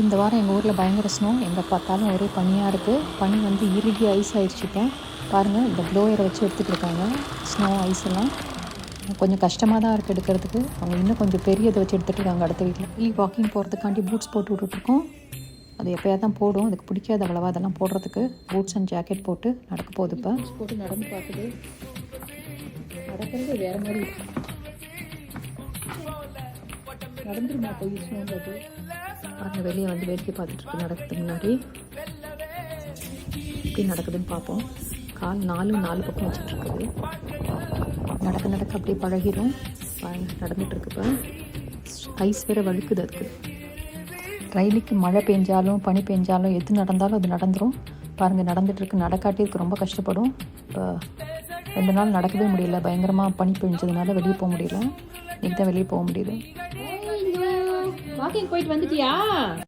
இந்த வாரம் எங்கள் ஊரில் பயங்கர ஸ்னோ, எங்கே பார்த்தாலும் ஒரே பனியாக இருக்குது. பனி வந்து இறுகி ஐஸ் ஆயிடுச்சு. இப்போ பாருங்கள், இந்த ப்ளோயரை வச்சு எடுத்துகிட்டு இருக்காங்க ஸ்னோ ஐஸ் எல்லாம். கொஞ்சம் கஷ்டமாக தான் இருக்குது எடுக்கிறதுக்கு. அவங்க இன்னும் கொஞ்சம் பெரியதை வச்சு எடுத்துகிட்டு இருக்காங்க அடுத்த வீட்டில். வாக்கிங் போகிறதுக்காண்டி பூட்ஸ் போட்டு விட்டுட்ருக்கோம். அது எப்போயா தான் போடும், அதுக்கு பிடிக்காது அவ்வளோவா அதெல்லாம் போடுறதுக்கு. பூட்ஸ் அண்ட் ஜாக்கெட் போட்டு நடக்க போகுது. இப்போ போட்டு நடந்து பார்க்குது. நடக்கிறது வேறு மாதிரி நடந்துருமா போய் ஸ்னோன்றது. பாருங்க, வெளியே வந்து வேடிக்கை பார்த்துட்ருக்கு நடக்கிறதுக்கு முன்னாடி. எப்படி நடக்குதுன்னு பார்ப்போம். கால் நாலு பக்கம் வச்சுட்ருக்குது. நடக்க நடக்க அப்படியே பழகிடும். நடந்துகிட்ருக்கு. இப்போ ஐஸ் வேறு வழுக்குது அதுக்கு. ரயிலுக்கு மழை பெஞ்சாலும் பனி பெஞ்சாலும் எது நடந்தாலும் அது நடந்துடும். பாருங்கள், நடந்துகிட்ருக்கு. நடக்காட்டிற்கு ரொம்ப கஷ்டப்படும். இப்போ 2 நாள் நடக்கவே முடியல, பயங்கரமாக பனி பெஞ்சதுனால வெளியே போக முடியல. இன்றைக்கி தான் வெளியே போக முடியுது. வாக்கிங் போயிட்டு வந்துட்டியா?